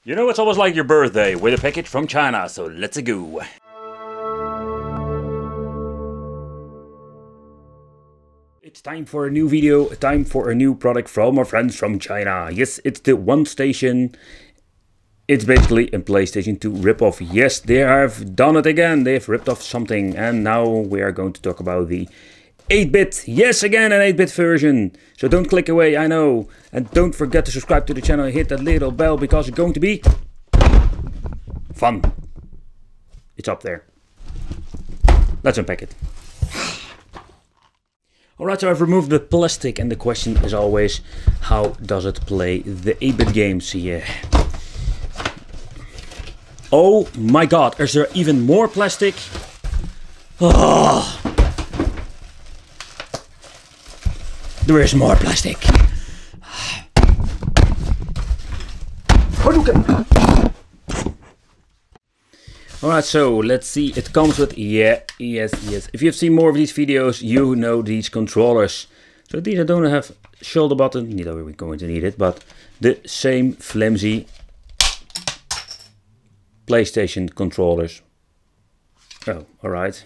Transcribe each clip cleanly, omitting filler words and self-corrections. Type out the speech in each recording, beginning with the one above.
You know, it's almost like your birthday with a package from China, so let's go. It's time for a new video, time for a new product from our friends from China. Yes, it's the One Station. It's basically a PlayStation 2 ripoff. Yes, they have done it again. They've ripped off something, and now we are going to talk about the 8-bit. Yes, again an 8-bit version. So don't click away, I know. And don't forget to subscribe to the channel and hit that little bell because it's going to be fun. It's up there. Let's unpack it. Alright, so I've removed the plastic and the question is always, how does it play the 8-bit games? Yeah. Oh my god, is there even more plastic? Oh. There is more plastic. Alright, so let's see. It comes with, yes. If you've seen more of these videos, you know these controllers. So these I don't have shoulder button, neither are we going to need it, but the same flimsy PlayStation controllers. Oh, alright.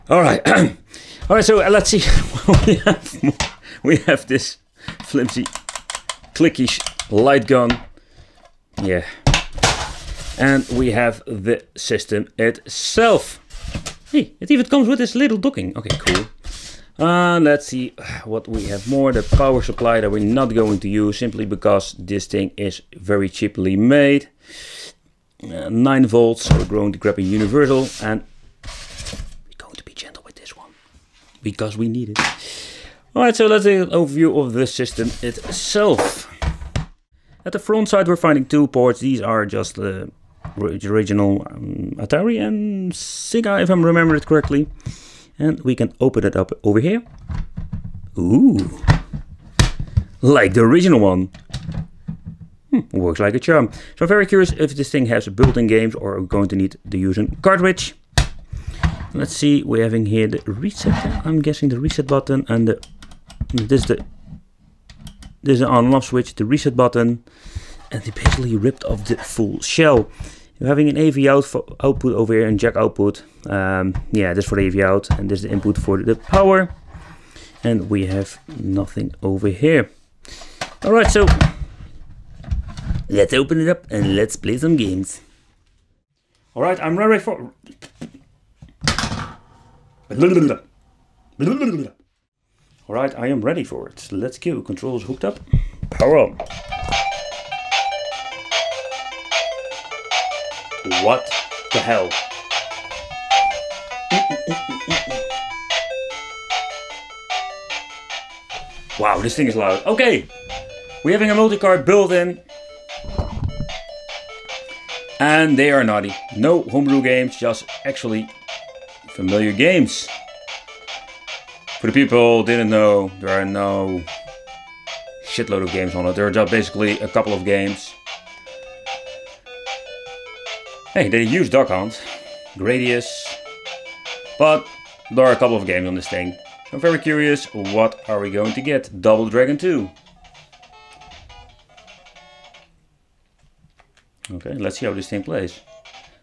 Alright. Alright, so let's see. we have this flimsy, clickish light gun. Yeah. And we have the system itself. Hey, it even comes with this little docking. Okay, cool. Let's see what we have more. The power supply that we're not going to use simply because this thing is very cheaply made. 9 volts, so we're going to grab a universal and we're going to be gentle with this one because we need it. Alright, so let's take an overview of the system itself. At the front side we're finding 2 ports. These are just the original Atari and Sega, if I remember it correctly. And we can open it up over here. Ooh, like the original one. Works like a charm. So I'm very curious if this thing has built-in games or are going to need to use a cartridge. Let's see, we're having here the reset. I'm guessing the reset button and this is the on and off switch, the reset button, and they basically ripped off the full shell. You're having an AV output over here and jack output. Yeah, this for the AV out, and this is the input for the power. And we have nothing over here. Alright, so let's open it up and let's play some games. Alright, I'm ready for... Alright, I am ready for it. Let's go. Controls hooked up. Power on. What the hell? Wow, this thing is loud. Okay, we're having a multi-card built in. And they are naughty. No homebrew games, just actually familiar games. For the people who didn't know, there are no shitload of games on it. There are just basically a couple of games. Hey, they use Duck Hunt, Gradius, but there are a couple of games on this thing. I'm very curious, what are we going to get? Double Dragon 2. Okay, let's see how this thing plays.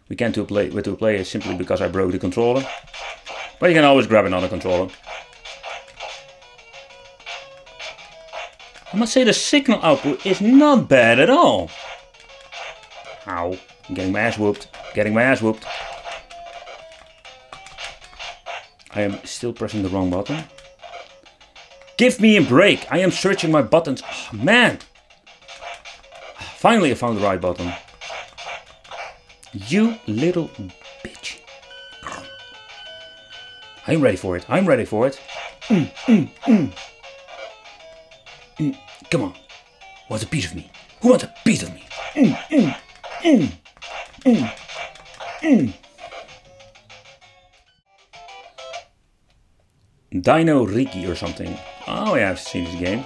We can't do play with 2 players simply because I broke the controller. But you can always grab another controller. I must say the signal output is not bad at all. Ow. I'm getting my ass whooped. Getting my ass whooped. I am still pressing the wrong button. Give me a break. I am searching my buttons. Oh, man. Finally I found the right button. You little bitch. I'm ready for it. I'm ready for it. Come on. Who wants a piece of me? Who wants a piece of me? Dino Riki or something. Oh yeah, I've seen this game.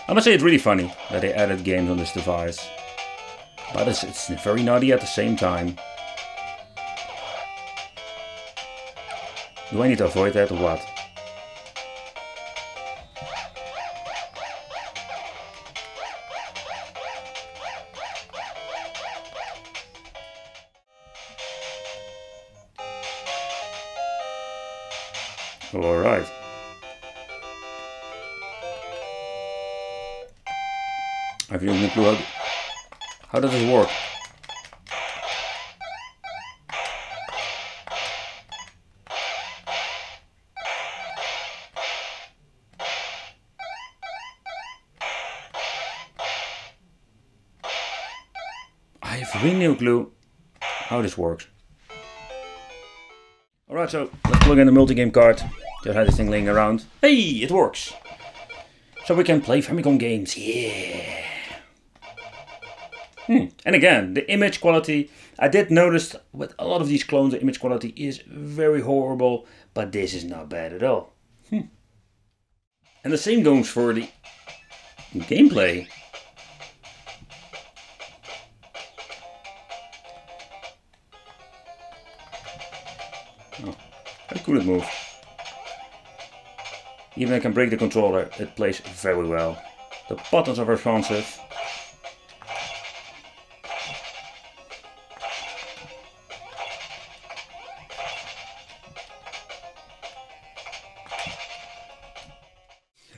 I must say it's really funny that they added games on this device. But it's very naughty at the same time. Do I need to avoid that or what? Alright. I have no clue how does this work? I have really no clue how this works. Alright, so let's plug in the multi-game card. Just had this thing laying around. Hey, it works! So we can play Famicom games, yeah! And again, the image quality, I did notice with a lot of these clones the image quality is very horrible, but this is not bad at all. And the same goes for the gameplay. Oh, I couldn't move. Even I can break the controller, it plays very well. The buttons are responsive.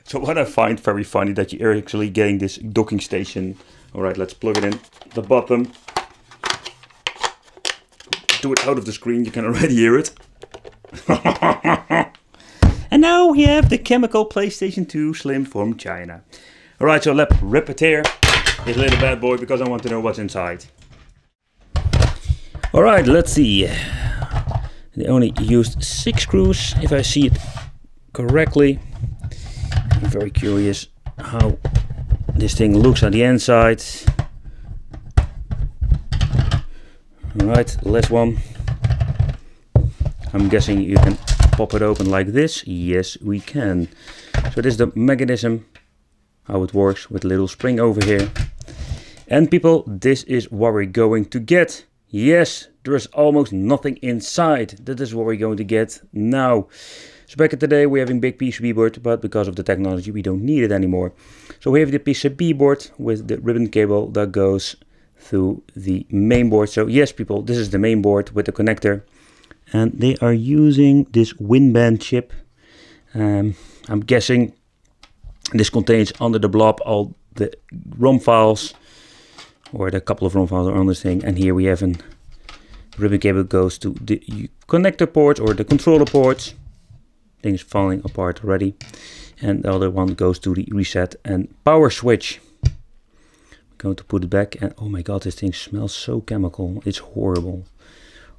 So what I find very funny that you're actually getting this docking station. Alright, let's plug it in the bottom. Do it out of the screen, you can already hear it. And now we have the chemical PlayStation 2 Slim from China. Alright, so let's rip it here, this little bad boy, because I want to know what's inside. Alright, let's see. They only used 6 screws, if I see it correctly. I'm very curious how this thing looks on the inside. Alright, last one. I'm guessing you can pop it open like this. Yes, we can. So this is the mechanism, how it works with a little spring over here. And people, this is what we're going to get. Yes, there is almost nothing inside. That is what we're going to get now. So back in the day we have a big PCB board, but because of the technology we don't need it anymore. So we have the PCB board with the ribbon cable that goes through the main board. So yes people, this is the main board with the connector. And they are using this WinBand chip. I'm guessing this contains under the blob all the ROM files. Or the couple of ROM files are on this thing. And here we have a ribbon cable goes to the connector ports or the controller ports. Things falling apart already, and the other one goes to the reset and power switch. I'm going to put it back, and oh my god, this thing smells so chemical, it's horrible.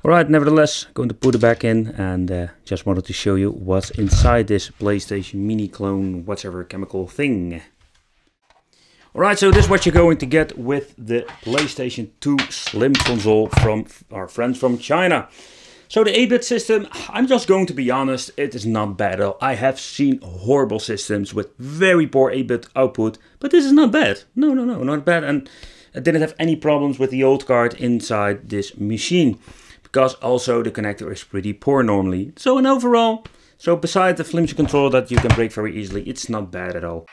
Alright, nevertheless, going to put it back in, and just wanted to show you what's inside this PlayStation mini clone whatever chemical thing. Alright, so this is what you're going to get with the PlayStation 2 Slim console from our friends from China. So the 8-bit system, I'm just going to be honest, it is not bad at all. I have seen horrible systems with very poor 8-bit output, but this is not bad. No, not bad. And I didn't have any problems with the old card inside this machine, because also the connector is pretty poor normally. So in overall, so besides the flimsy controller that you can break very easily, it's not bad at all.